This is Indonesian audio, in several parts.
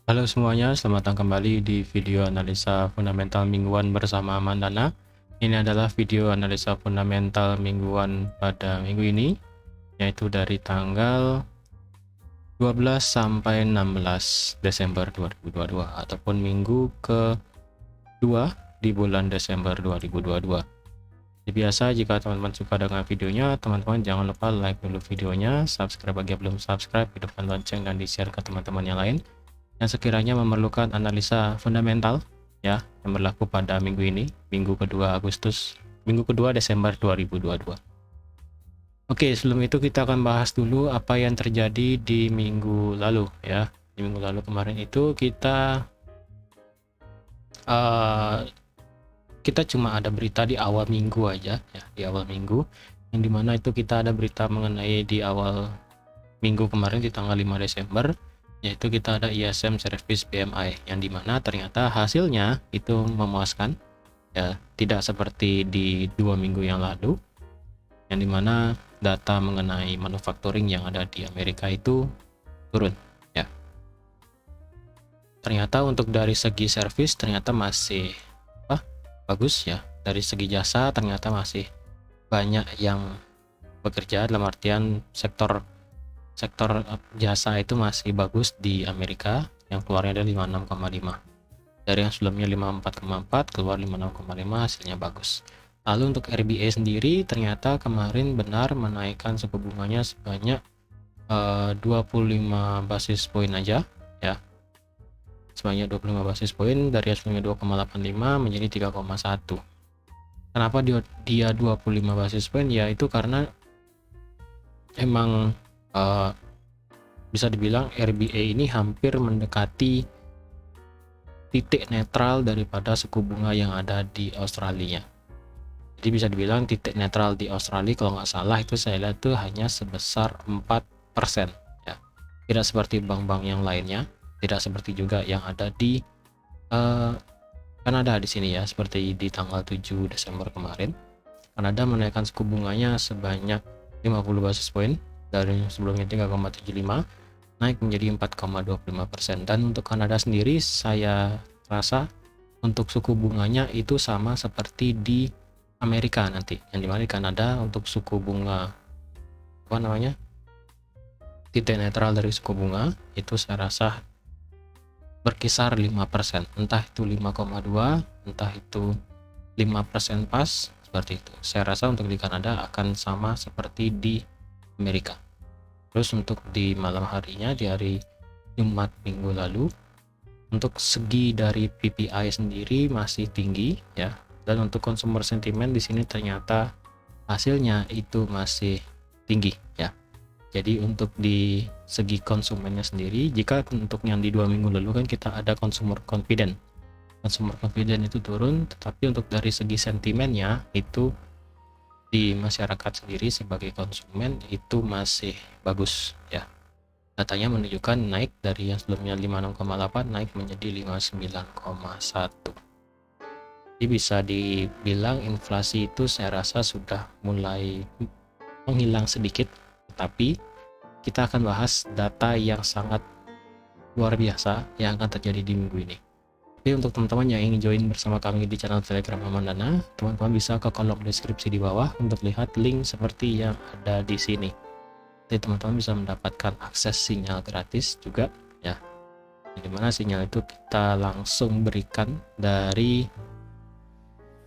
Halo semuanya, selamat datang kembali di video analisa fundamental mingguan bersama Mandana. Ini adalah video analisa fundamental mingguan pada minggu ini, yaitu dari tanggal 12 sampai 16 Desember 2022 ataupun minggu kedua di bulan Desember 2022. Seperti biasa, jika teman-teman suka dengan videonya, teman-teman jangan lupa like dulu videonya, subscribe bagi yang belum subscribe, hidupkan lonceng dan di-share ke teman-teman yang lain yang sekiranya memerlukan analisa fundamental ya yang berlaku pada minggu ini, minggu kedua Desember 2022. Oke, sebelum itu kita akan bahas dulu apa yang terjadi di minggu lalu ya. Di minggu lalu kemarin itu kita cuma ada berita di awal minggu aja ya, di awal minggu, yang dimana itu kita ada berita mengenai di awal minggu kemarin di tanggal 5 Desember, yaitu kita ada ISM Service PMI yang dimana ternyata hasilnya itu memuaskan ya, tidak seperti di 2 minggu yang lalu yang dimana data mengenai manufacturing yang ada di Amerika itu turun ya. Ternyata untuk dari segi service ternyata masih bagus ya, dari segi jasa ternyata masih banyak yang bekerja, dalam artian sektor jasa itu masih bagus di Amerika, yang keluarnya ada 56,5 dari yang sebelumnya 54,4 keluar 56,5, hasilnya bagus. Lalu untuk RBA sendiri ternyata kemarin benar menaikkan suku bunganya sebanyak 25 basis poin aja ya, sebanyak 25 basis poin dari yang sebelumnya 2,85 menjadi 3,1. Kenapa dia 25 basis poin? Ya itu karena emang bisa dibilang RBA ini hampir mendekati titik netral daripada suku bunga yang ada di Australia. Jadi bisa dibilang titik netral di Australia kalau nggak salah itu saya lihat tuh hanya sebesar 4% ya. Tidak seperti bank-bank yang lainnya, tidak seperti juga yang ada di Kanada di sini ya, seperti di tanggal 7 Desember kemarin. Kanada menaikkan suku bunganya sebanyak 50 basis poin dari sebelumnya 3,75 naik menjadi 4,25%. Dan untuk Kanada sendiri saya rasa untuk suku bunganya itu sama seperti di Amerika nanti, yang dimana di Kanada untuk suku bunga titik netral dari suku bunga itu saya rasa berkisar 5%, entah itu 5,2 entah itu 5% pas, seperti itu. Saya rasa untuk di Kanada akan sama seperti di Amerika. Terus untuk di malam harinya, di hari Jumat minggu lalu, untuk segi dari PPI sendiri masih tinggi ya, dan untuk consumer sentiment di sini ternyata hasilnya itu masih tinggi ya. Jadi untuk di segi konsumennya sendiri, jika untuk yang di 2 minggu lalu kan kita ada consumer confidence itu turun, tetapi untuk dari segi sentimennya itu di masyarakat sendiri sebagai konsumen itu masih bagus ya. Datanya menunjukkan naik dari yang sebelumnya 56,8 naik menjadi 59,1. Jadi bisa dibilang inflasi itu saya rasa sudah mulai menghilang sedikit, tetapi kita akan bahas data yang sangat luar biasa yang akan terjadi di minggu ini. Jadi untuk teman-teman yang ingin join bersama kami di channel Telegram Mandana, teman-teman bisa ke kolom deskripsi di bawah untuk lihat link seperti yang ada di sini. Jadi teman-teman bisa mendapatkan akses sinyal gratis juga ya. Dimana sinyal itu kita langsung berikan dari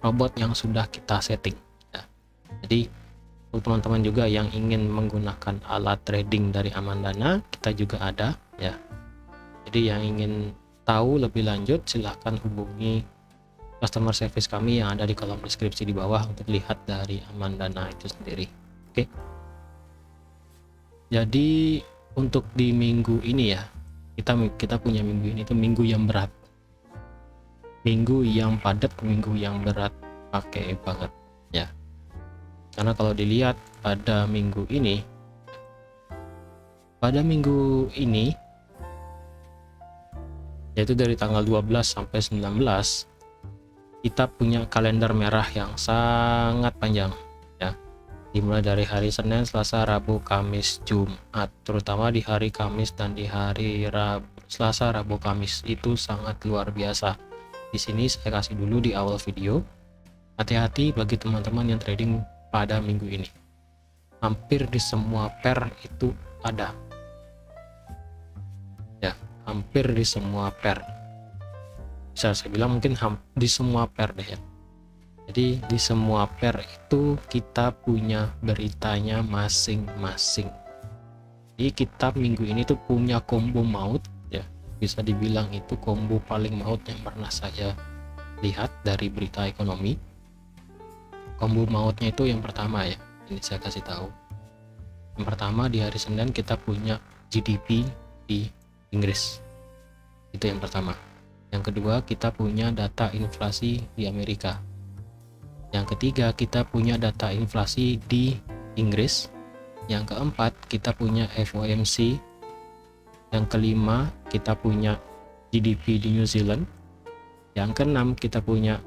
robot yang sudah kita setting ya. Jadi untuk teman-teman juga yang ingin menggunakan alat trading dari Amandana, kita juga ada ya. Jadi yang ingin tahu lebih lanjut silahkan hubungi customer service kami yang ada di kolom deskripsi di bawah untuk lihat dari Amandana itu sendiri. Oke. Jadi untuk di minggu ini ya, kita punya minggu ini tuh minggu yang berat, minggu yang padat, minggu yang berat pakai banget ya. Karena kalau dilihat pada minggu ini yaitu dari tanggal 12 sampai 19 kita punya kalender merah yang sangat panjang ya, dimulai dari hari Senin, Selasa, Rabu, Kamis, Jumat, terutama di hari Kamis dan di hari Selasa, Rabu, Kamis itu sangat luar biasa. Di sini saya kasih dulu di awal video. Hati-hati bagi teman-teman yang trading pada minggu ini. Hampir di semua pair itu ada. Ya, hampir di semua pair. Bisa saya bilang mungkin di semua pair deh ya. Jadi di semua pair itu kita punya beritanya masing-masing. Jadi kita minggu ini tuh punya combo maut ya, bisa dibilang itu combo paling maut yang pernah saya lihat dari berita ekonomi. Combo mautnya itu yang pertama ya, ini saya kasih tahu. Yang pertama di hari Senin kita punya GDP di Inggris, itu yang pertama. Yang kedua kita punya data inflasi di Amerika. Yang ketiga kita punya data inflasi di Inggris. Yang keempat kita punya FOMC. Yang kelima kita punya GDP di New Zealand. Yang keenam kita punya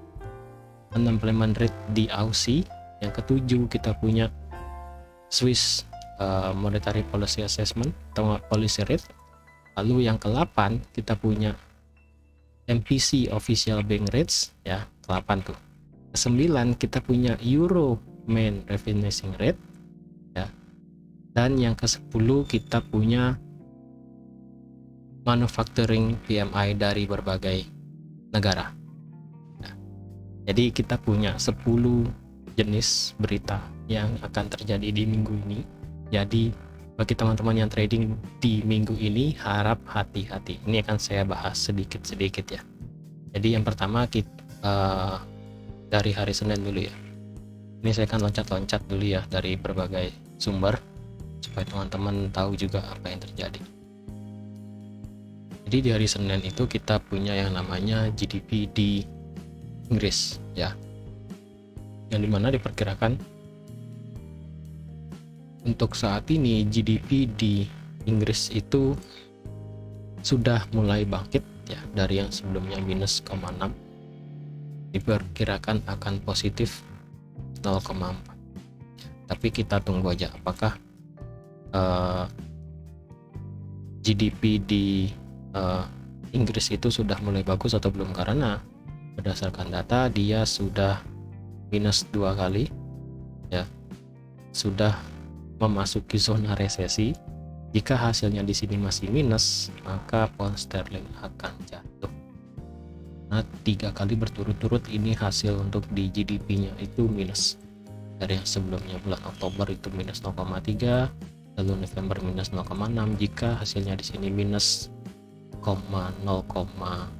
unemployment rate di Aussie. Yang ketujuh kita punya Swiss Monetary Policy Assessment atau policy rate. Lalu yang ke-8 kita punya MPC Official Bank Rates ya, ke-8 tuh. Ke-9 kita punya Euro Main Refinancing Rate ya. Dan yang ke-10 kita punya Manufacturing PMI dari berbagai negara. Nah, jadi kita punya 10 jenis berita yang akan terjadi di minggu ini. Jadi bagi teman-teman yang trading di minggu ini harap hati-hati. Ini akan saya bahas sedikit-sedikit ya. Jadi yang pertama kita dari hari Senin dulu ya. Ini saya akan loncat-loncat dulu ya dari berbagai sumber supaya teman-teman tahu juga apa yang terjadi. Jadi di hari Senin itu kita punya yang namanya GDP di Inggris ya. Yang dimana diperkirakan untuk saat ini GDP di Inggris itu sudah mulai bangkit ya, dari yang sebelumnya minus 0,6 diperkirakan akan positif 0,4. Tapi kita tunggu aja apakah GDP di Inggris itu sudah mulai bagus atau belum, karena berdasarkan data dia sudah minus 2 kali ya, sudah memasuki zona resesi. Jika hasilnya di sini masih minus, maka pound sterling akan jatuh. Nah, 3 kali berturut-turut ini hasil untuk di GDP-nya itu minus. Dari yang sebelumnya bulan Oktober itu minus 0,3, lalu November minus 0,6. Jika hasilnya di sini minus 0,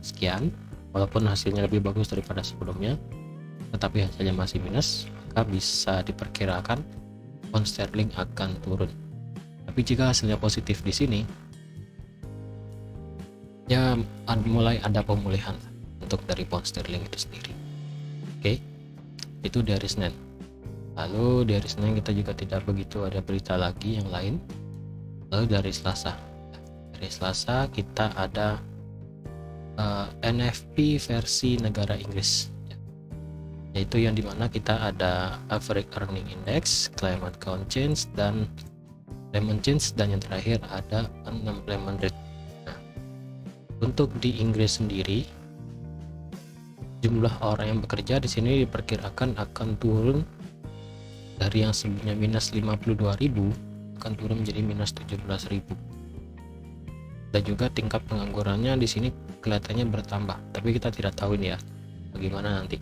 sekian, walaupun hasilnya lebih bagus daripada sebelumnya, tetapi hasilnya masih minus, maka bisa diperkirakan pound sterling akan turun. Tapi jika hasilnya positif di sini, ya mulai ada pemulihan untuk dari pound sterling itu sendiri. Oke, itu dari Senin. Lalu dari Senin kita juga tidak begitu ada berita lagi yang lain. Lalu dari Selasa, kita ada NFP versi negara Inggris, yaitu yang dimana kita ada average earning index, climate count change, dan employment change, dan yang terakhir ada unemployment rate. Nah, untuk di Inggris sendiri, jumlah orang yang bekerja di sini diperkirakan akan turun dari yang sebelumnya minus 52.000 akan turun menjadi minus 17.000. Dan juga tingkat penganggurannya di sini kelihatannya bertambah, tapi kita tidak tahu ini ya bagaimana nanti.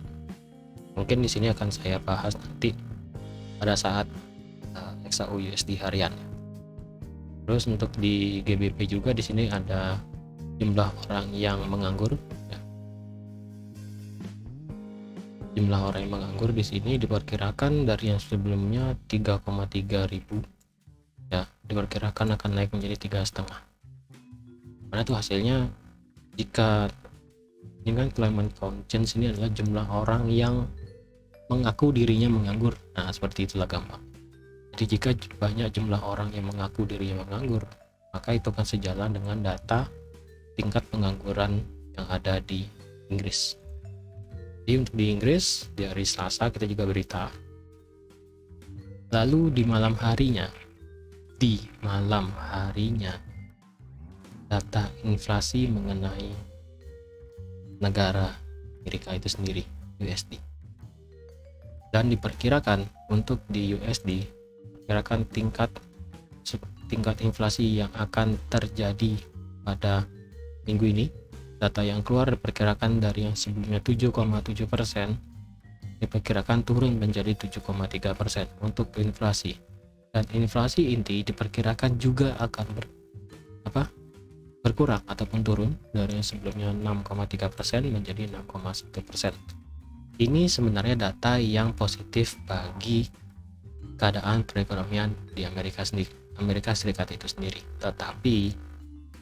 Mungkin di sini akan saya bahas nanti pada saat XAU/USD harian. Terus untuk di GBP juga di sini ada jumlah orang yang menganggur ya. Jumlah orang yang menganggur di sini diperkirakan dari yang sebelumnya 3,3 ribu ya, diperkirakan akan naik menjadi 3,5. Karena itu hasilnya, jika ini kan climate count change, ini adalah jumlah orang yang mengaku dirinya menganggur. Nah, seperti itulah gampang. Jadi jika banyak jumlah orang yang mengaku dirinya menganggur, maka itu akan sejalan dengan data tingkat pengangguran yang ada di Inggris. Jadi untuk di Inggris di hari Selasa kita juga berita. Lalu di malam harinya data inflasi mengenai negara Amerika itu sendiri, USD. Dan diperkirakan untuk di USD, diperkirakan tingkat inflasi yang akan terjadi pada minggu ini. Data yang keluar diperkirakan dari yang sebelumnya 7,7%, diperkirakan turun menjadi 7,3% untuk inflasi. Dan inflasi inti diperkirakan juga akan berkurang ataupun turun dari yang sebelumnya 6,3% menjadi 6,1%. Ini sebenarnya data yang positif bagi keadaan perekonomian di Amerika Serikat itu sendiri. Tetapi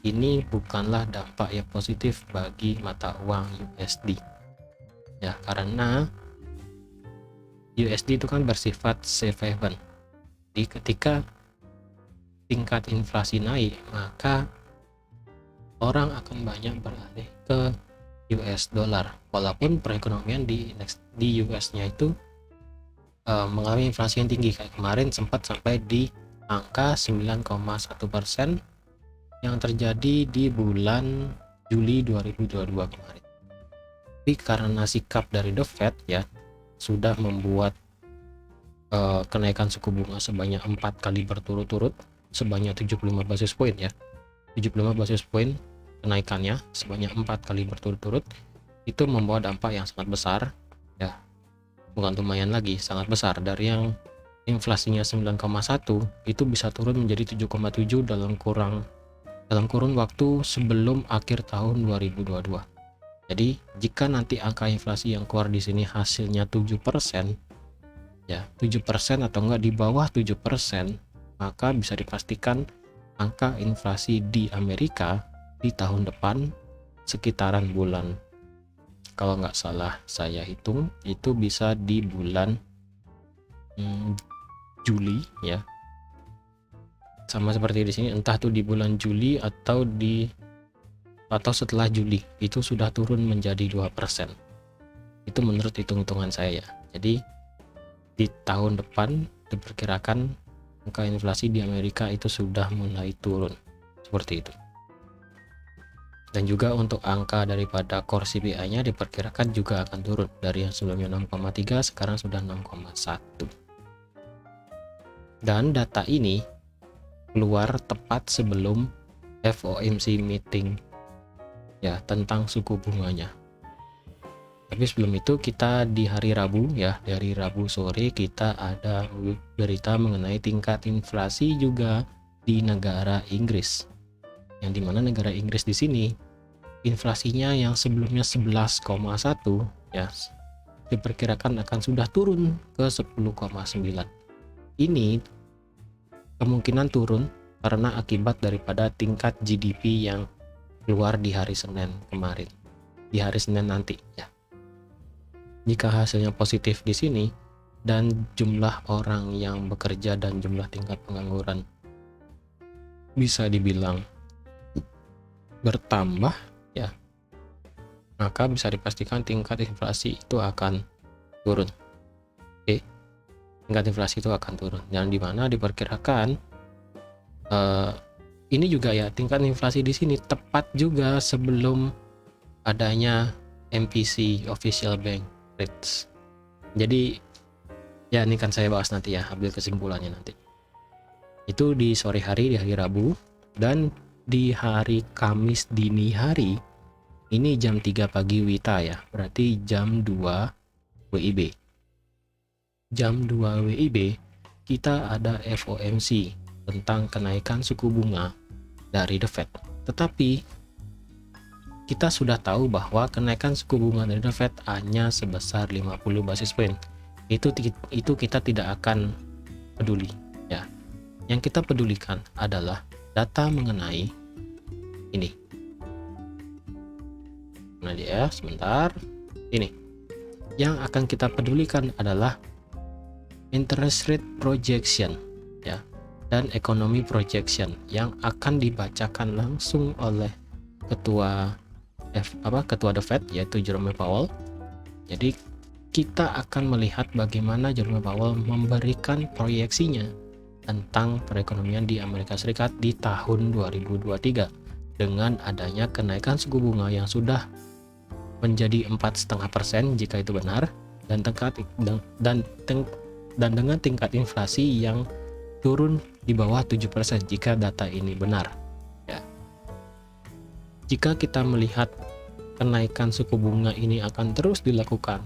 ini bukanlah dampak yang positif bagi mata uang USD. Ya, karena USD itu kan bersifat safe haven. Jadi ketika tingkat inflasi naik, maka orang akan banyak beralih ke US dollar, walaupun perekonomian di US-nya itu mengalami inflasi yang tinggi. Kayak kemarin sempat sampai di angka 9,1% yang terjadi di bulan Juli 2022 kemarin. Tapi karena sikap dari The Fed ya sudah membuat kenaikan suku bunga sebanyak 4 kali berturut-turut sebanyak 75 basis point ya. 75 basis point kenaikannya sebanyak 4 kali berturut-turut, itu membawa dampak yang sangat besar ya. Bukan lumayan lagi, sangat besar. Dari yang inflasinya 9,1 itu bisa turun menjadi 7,7 dalam kurun waktu sebelum akhir tahun 2022. Jadi jika nanti angka inflasi yang keluar di sini hasilnya 7%, ya 7% atau enggak di bawah 7%, maka bisa dipastikan angka inflasi di Amerika di tahun depan sekitaran bulan, kalau nggak salah saya hitung itu bisa di bulan Juli ya, sama seperti di sini, entah tuh di bulan Juli atau setelah Juli itu sudah turun menjadi 2%. Itu menurut hitung-hitungan saya. Jadi di tahun depan diperkirakan angka inflasi di Amerika itu sudah mulai turun seperti itu. Dan juga untuk angka daripada core CPI-nya diperkirakan juga akan turun dari yang sebelumnya 6,3 sekarang sudah 6,1. Dan data ini keluar tepat sebelum FOMC meeting ya tentang suku bunganya. Tapi sebelum itu kita di hari Rabu ya, dari Rabu sore kita ada berita mengenai tingkat inflasi juga di negara Inggris. Yang dimana negara Inggris di sini inflasinya yang sebelumnya 11,1 ya diperkirakan akan sudah turun ke 10,9. Ini kemungkinan turun karena akibat daripada tingkat GDP yang keluar di hari Senin kemarin, di hari Senin nanti ya. Jika hasilnya positif di sini dan jumlah orang yang bekerja dan jumlah tingkat pengangguran bisa dibilang bertambah ya, maka bisa dipastikan tingkat inflasi itu akan turun. Oke, tingkat inflasi itu akan turun, dan dimana diperkirakan ini juga ya, tingkat inflasi di sini tepat juga sebelum adanya MPC Official Bank Rates. Jadi ya ini kan saya bahas nanti ya, ambil kesimpulannya nanti. Itu di sore hari, di hari Rabu, dan di hari Kamis dini hari ini jam 3 pagi WITA ya, berarti jam 2 WIB. Jam 2 WIB kita ada FOMC tentang kenaikan suku bunga dari The Fed. Tetapi kita sudah tahu bahwa kenaikan suku bunga dari The Fed hanya sebesar 50 basis point. Itu kita tidak akan peduli ya. Yang kita pedulikan adalah data mengenai ini. Nah ya, sebentar. Ini. Yang akan kita pedulikan adalah interest rate projection ya, dan economy projection yang akan dibacakan langsung oleh ketua The Fed yaitu Jerome Powell. Jadi kita akan melihat bagaimana Jerome Powell memberikan proyeksinya tentang perekonomian di Amerika Serikat di tahun 2023. dengan adanya kenaikan suku bunga yang sudah menjadi 4,5% jika itu benar, dan dengan tingkat inflasi yang turun di bawah 7% jika data ini benar. Ya. Jika kita melihat kenaikan suku bunga ini akan terus dilakukan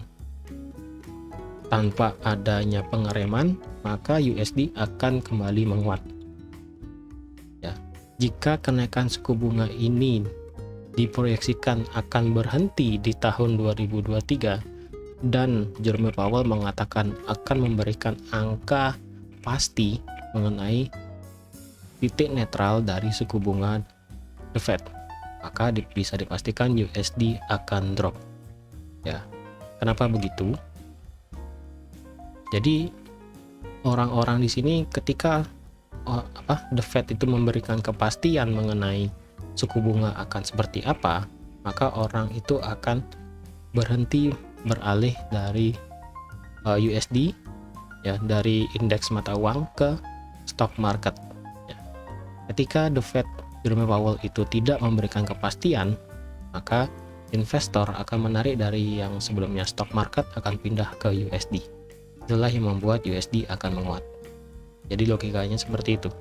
tanpa adanya pengereman, maka USD akan kembali menguat. Ya. Jika kenaikan suku bunga ini diproyeksikan akan berhenti di tahun 2023 dan Jerome Powell mengatakan akan memberikan angka pasti mengenai titik netral dari suku bunga The Fed, maka bisa dipastikan USD akan drop. Ya, kenapa begitu? Jadi orang-orang di sini ketika The Fed itu memberikan kepastian mengenai suku bunga akan seperti apa, maka orang itu akan berhenti beralih dari USD, ya, dari indeks mata uang ke stock market. Ya. Ketika The Fed Jerome Powell itu tidak memberikan kepastian, maka investor akan menarik dari yang sebelumnya stock market akan pindah ke USD. Itulah yang membuat USD akan menguat. Jadi logikanya seperti itu.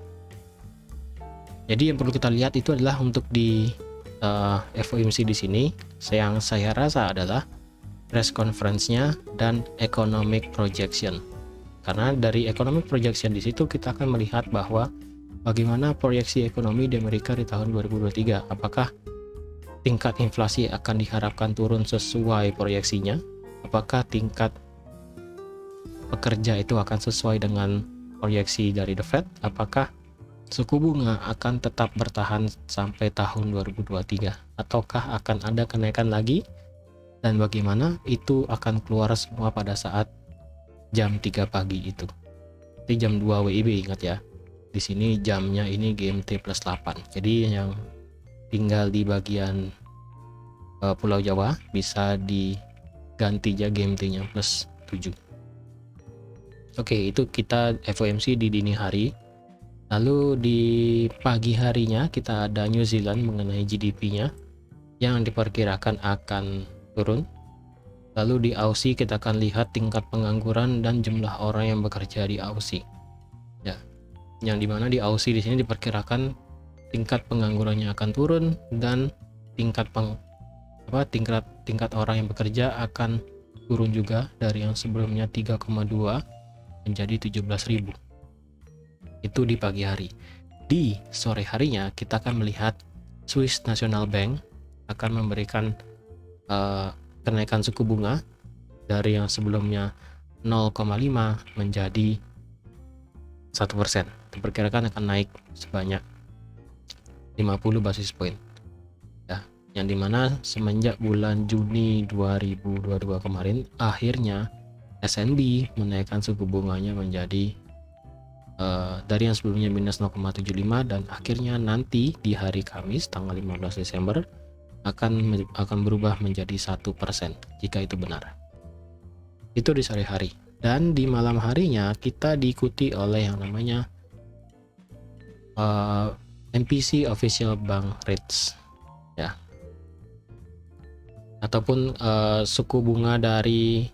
Jadi yang perlu kita lihat itu adalah untuk di FOMC di sini, yang saya rasa adalah press conference-nya dan economic projection. Karena dari economic projection di situ kita akan melihat bahwa bagaimana proyeksi ekonomi di Amerika di tahun 2023. Apakah tingkat inflasi akan diharapkan turun sesuai proyeksinya? Apakah tingkat pekerja itu akan sesuai dengan proyeksi dari The Fed? Apakah suku bunga akan tetap bertahan sampai tahun 2023 ataukah akan ada kenaikan lagi, dan bagaimana itu akan keluar semua pada saat jam 3 pagi itu. Di jam 2 WIB, ingat ya. Di sini jamnya ini GMT plus 8. Jadi yang tinggal di bagian Pulau Jawa bisa diganti ya GMT-nya plus 7. Oke, itu kita FOMC di dini hari. Lalu di pagi harinya kita ada New Zealand mengenai GDP-nya yang diperkirakan akan turun. Lalu di Aussie kita akan lihat tingkat pengangguran dan jumlah orang yang bekerja di Aussie. Ya, yang dimana di Aussie di sini diperkirakan tingkat penganggurannya akan turun dan tingkat orang yang bekerja akan turun juga dari yang sebelumnya 3,2 menjadi 17.000. Itu di pagi hari. Di sore harinya kita akan melihat Swiss National Bank akan memberikan kenaikan suku bunga dari yang sebelumnya 0,5 menjadi 1%. Diperkirakan akan naik sebanyak 50 basis point. Ya, yang dimana semenjak bulan Juni 2022 kemarin, akhirnya SNB menaikkan suku bunganya menjadi dari yang sebelumnya minus 0,75 dan akhirnya nanti di hari Kamis tanggal 15 Desember akan berubah menjadi 1% jika itu benar. Itu di sore hari. Dan di malam harinya kita diikuti oleh yang namanya MPC Official Bank Rates, ya, ataupun suku bunga dari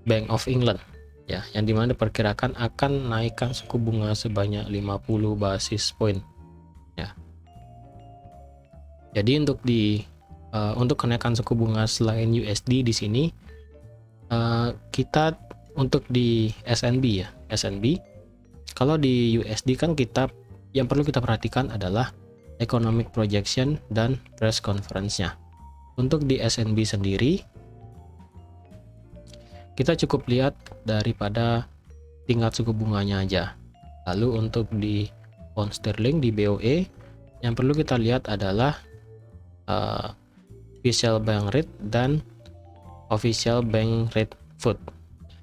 Bank of England, ya, yang dimana diperkirakan akan naikkan suku bunga sebanyak 50 basis point, ya. Jadi untuk kenaikan suku bunga selain USD di sini, kita untuk di SNB, ya, SNB. Kalau di USD kan yang perlu kita perhatikan adalah economic projection dan press conference-nya. Untuk di SNB sendiri, kita cukup lihat daripada tingkat suku bunganya aja. Lalu untuk di pound sterling di BOE, yang perlu kita lihat adalah official bank rate dan official bank rate food.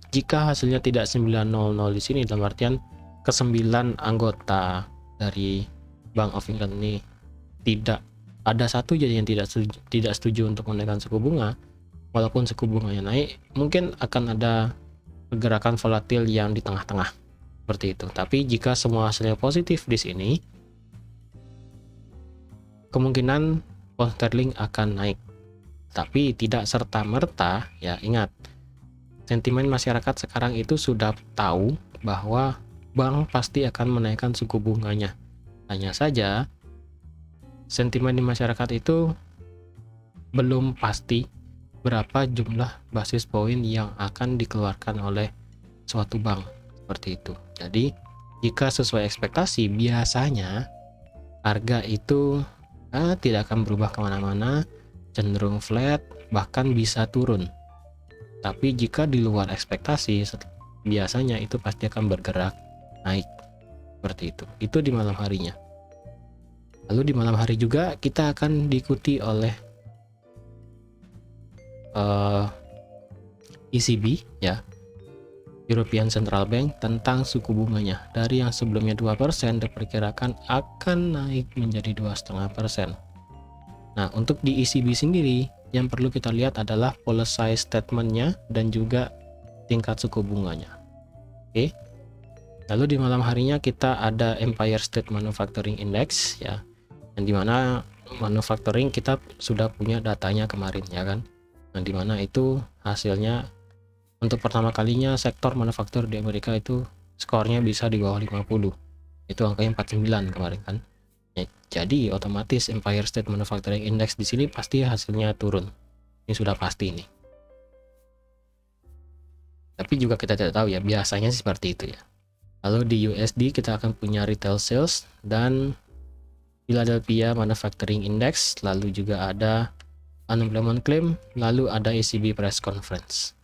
Jika hasilnya tidak 900 di sini, dalam artian ke-9 anggota dari Bank of England ini tidak ada satu jadi yang tidak setuju untuk menaikkan suku bunga, walaupun suku bunganya naik, mungkin akan ada pergerakan volatil yang di tengah-tengah seperti itu. Tapi jika semua hasilnya positif di sini, kemungkinan pound sterling akan naik. Tapi tidak serta-merta, ya ingat, sentimen masyarakat sekarang itu sudah tahu bahwa bank pasti akan menaikkan suku bunganya. Hanya saja, sentimen di masyarakat itu belum pasti berapa jumlah basis poin yang akan dikeluarkan oleh suatu bank. Seperti itu. Jadi, jika sesuai ekspektasi, biasanya harga itu tidak akan berubah kemana-mana, cenderung flat, bahkan bisa turun. Tapi jika di luar ekspektasi, biasanya itu pasti akan bergerak naik. Seperti itu. Itu di malam harinya. Lalu di malam hari juga kita akan diikuti oleh ECB, ya, European Central Bank, tentang suku bunganya. Dari yang sebelumnya 2% diperkirakan akan naik menjadi 2,5%. Nah, untuk di ECB sendiri, yang perlu kita lihat adalah policy statement-nya dan juga tingkat suku bunganya. Oke. Lalu di malam harinya kita ada Empire State Manufacturing Index, ya, yang dimana manufacturing kita sudah punya datanya kemarin, ya kan. Nah, dimana itu hasilnya untuk pertama kalinya sektor manufaktur di Amerika itu skornya bisa di bawah 50. Itu angkanya 49 kemarin kan. Ya, jadi otomatis Empire State Manufacturing Index di sini pasti hasilnya turun. Ini sudah pasti ini. Tapi juga kita tidak tahu ya, biasanya seperti itu ya. Lalu di USD kita akan punya retail sales dan Philadelphia Manufacturing Index, lalu juga ada unemployment claim, lalu ada ECB press conference.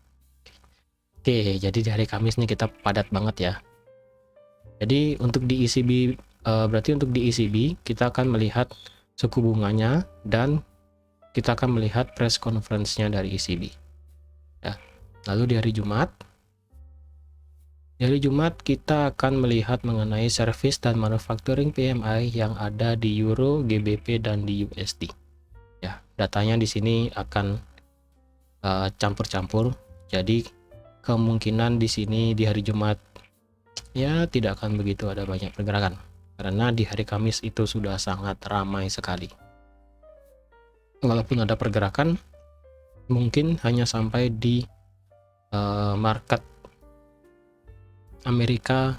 Oke, jadi di hari Kamis nih kita padat banget ya. Jadi untuk di ECB, berarti untuk di ECB kita akan melihat suku bunganya dan kita akan melihat press conference-nya dari ECB. Ya. Lalu di hari Jumat kita akan melihat mengenai service dan manufacturing PMI yang ada di Euro, GBP dan di USD. Ya, datanya di sini akan campur-campur. Jadi kemungkinan di sini di hari Jumat ya tidak akan begitu ada banyak pergerakan, karena di hari Kamis itu sudah sangat ramai sekali. Walaupun ada pergerakan, mungkin hanya sampai di market Amerika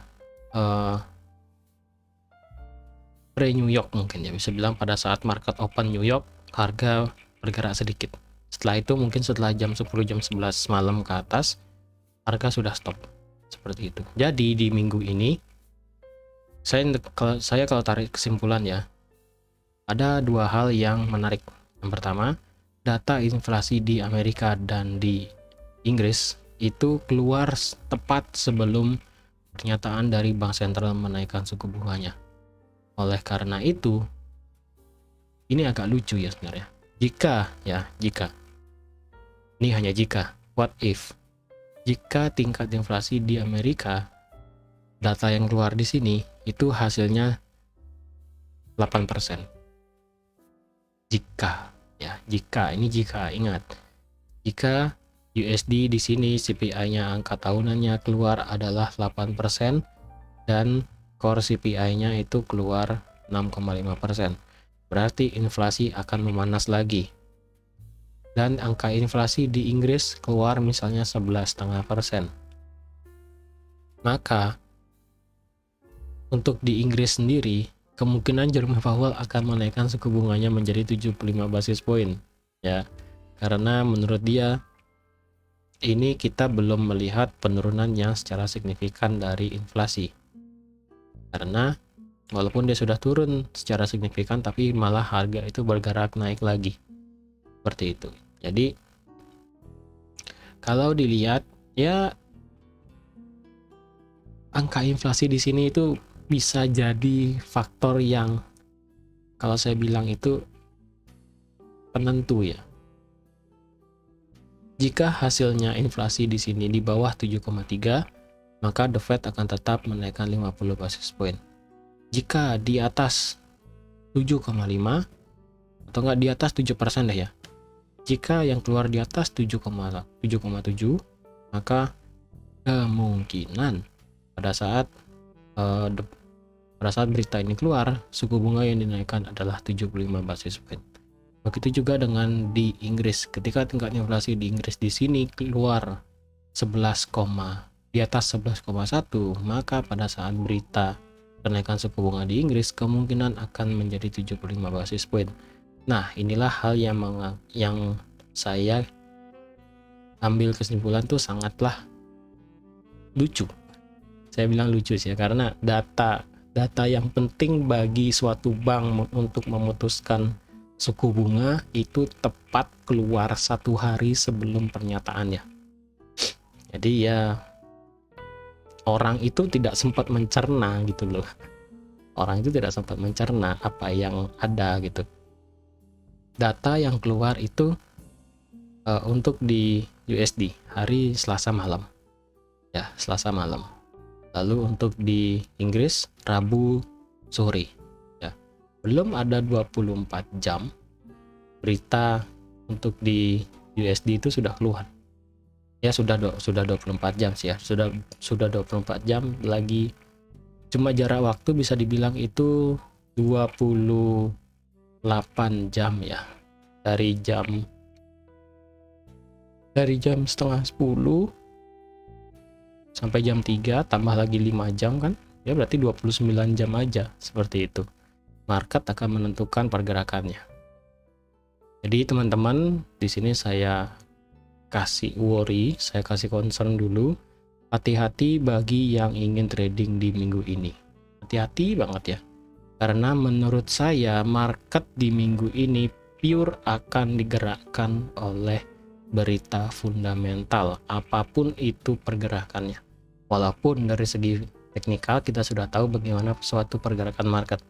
pre-New York, mungkin ya bisa bilang pada saat market open New York harga bergerak sedikit. Setelah itu mungkin setelah jam 10 jam 11 malam ke atas harga sudah stop. Seperti itu. Jadi di minggu ini saya kalau tarik kesimpulan ya, ada dua hal yang menarik. Yang pertama, data inflasi di Amerika dan di Inggris itu keluar tepat sebelum pernyataan dari Bank Sentral menaikkan suku bunganya. Oleh karena itu, ini agak lucu ya sebenarnya. Jika ini hanya jika, what if jika tingkat inflasi di Amerika, data yang keluar di sini itu hasilnya 8%. Jika ingat, jika USD di sini CPI-nya angka tahunannya keluar adalah 8% dan core CPI-nya itu keluar 6,5%. Berarti inflasi akan memanas lagi. Dan angka inflasi di Inggris keluar misalnya 11,5%. Maka untuk di Inggris sendiri, kemungkinan Jerome Powell akan menaikkan suku bunganya menjadi 75 basis poin. Ya, karena menurut dia ini kita belum melihat penurunan yang secara signifikan dari inflasi. Karena walaupun dia sudah turun secara signifikan, tapi malah harga itu bergerak naik lagi. Seperti itu. Jadi kalau dilihat ya, angka inflasi di sini itu bisa jadi faktor yang kalau saya bilang itu penentu ya. Jika hasilnya inflasi di sini di bawah 7,3, maka The Fed akan tetap menaikkan 50 basis point. Jika di atas 7,5 atau enggak di atas 7% deh ya. Jika yang keluar di atas 7,7, maka kemungkinan pada saat pada saat berita ini keluar, suku bunga yang dinaikkan adalah 75 basis point. Begitu juga dengan di Inggris, ketika tingkat inflasi di Inggris di sini keluar 11, di atas 11,1, maka pada saat berita kenaikan suku bunga di Inggris kemungkinan akan menjadi 75 basis point. Nah, inilah hal yang saya ambil kesimpulan tuh sangatlah lucu. Saya bilang lucu sih ya, karena data yang penting bagi suatu bank untuk memutuskan suku bunga itu tepat keluar 1 hari sebelum pernyataannya. Jadi ya orang itu tidak sempat mencerna gitu loh. Orang itu tidak sempat mencerna apa yang ada gitu. Data yang keluar itu untuk di USD hari Selasa malam. Ya, Selasa malam. Lalu untuk di Inggris Rabu sore. Ya. Belum ada 24 jam berita untuk di USD itu sudah keluar. Ya sudah 24 jam sih ya. Sudah 24 jam lagi, cuma jarak waktu bisa dibilang itu 28 jam ya. Dari jam setengah 10 sampai jam 3 tambah lagi 5 jam kan, ya berarti 29 jam aja. Seperti itu market akan menentukan pergerakannya. Jadi teman-teman, di sini saya kasih worry, saya kasih concern dulu. Hati-hati bagi yang ingin trading di minggu ini, hati-hati banget ya, karena menurut saya market di minggu ini pure akan digerakkan oleh berita fundamental apapun itu pergerakannya. Walaupun dari segi teknikal kita sudah tahu bagaimana suatu pergerakan market,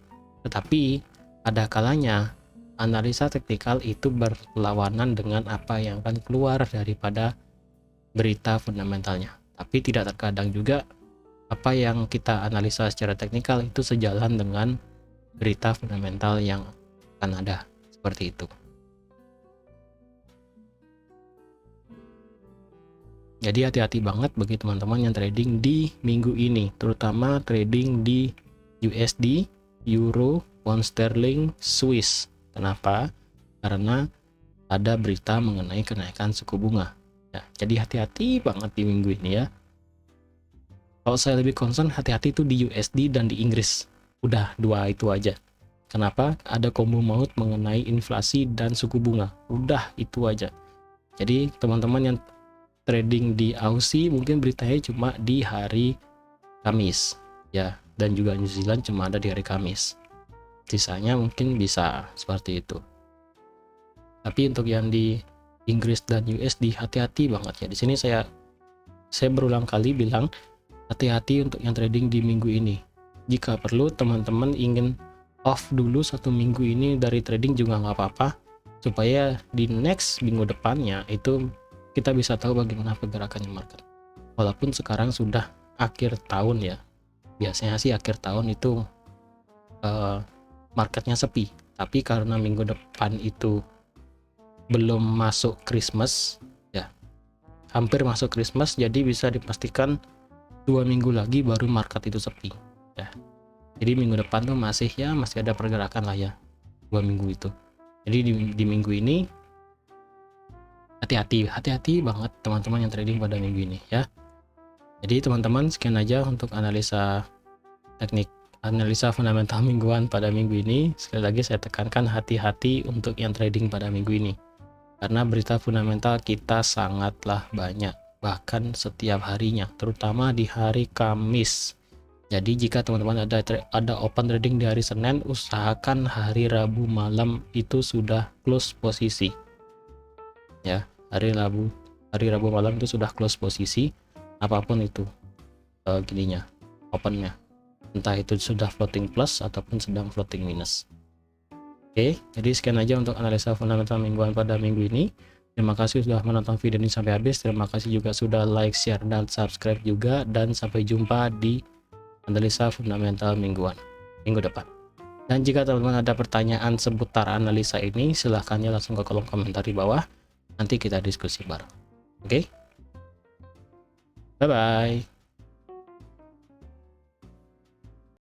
tetapi ada kalanya analisa teknikal itu berlawanan dengan apa yang akan keluar daripada berita fundamentalnya. Tapi tidak terkadang juga apa yang kita analisa secara teknikal itu sejalan dengan berita fundamental yang akan ada. Seperti itu. Jadi hati-hati banget bagi teman-teman yang trading di minggu ini, terutama trading di USD, Euro, Pound Sterling, Swiss. Kenapa? Karena ada berita mengenai kenaikan suku bunga. Ya, jadi hati-hati banget di minggu ini ya. Kalau saya lebih concern hati-hati itu di USD dan di Inggris. Udah 2 itu aja. Kenapa? Ada combo maut mengenai inflasi dan suku bunga. Udah itu aja. Jadi teman-teman yang trading di Aussie mungkin beritanya cuma di hari Kamis ya, dan juga New Zealand cuma ada di hari Kamis. Sisanya mungkin bisa seperti itu. Tapi untuk yang di Inggris dan USD hati-hati banget ya. Di sini saya berulang kali bilang hati-hati untuk yang trading di minggu ini. Jika perlu teman-teman ingin off dulu 1 minggu ini dari trading juga nggak apa-apa, supaya di next minggu depannya itu kita bisa tahu bagaimana pergerakannya market. Walaupun sekarang sudah akhir tahun ya, biasanya sih akhir tahun itu marketnya sepi. Tapi karena minggu depan itu belum masuk Christmas ya, hampir masuk Christmas, jadi bisa dipastikan 2 minggu lagi baru market itu sepi ya. Jadi minggu depan tuh masih ada pergerakan lah ya, 2 minggu itu. Jadi di minggu ini hati-hati banget teman-teman yang trading pada minggu ini ya. Jadi teman-teman, sekian aja untuk analisa fundamental mingguan pada minggu ini. Sekali lagi saya tekankan hati-hati untuk yang trading pada minggu ini, karena berita fundamental kita sangatlah banyak, bahkan setiap harinya, terutama di hari Kamis. Jadi jika teman-teman ada open trading di hari Senin, usahakan hari Rabu malam itu sudah close posisi ya. Hari Rabu malam itu sudah close posisi apapun itu gininya, opennya, entah itu sudah floating plus ataupun sedang floating minus. Oke, jadi sekian aja untuk analisa fundamental mingguan pada minggu ini. Terima kasih sudah menonton video ini sampai habis. Terima kasih juga sudah like, share, dan subscribe juga. Dan sampai jumpa di analisa fundamental mingguan minggu depan. Dan jika teman-teman ada pertanyaan seputar analisa ini, silahkan langsung ke kolom komentar di bawah. Nanti kita diskusi bareng. Oke? Bye-bye.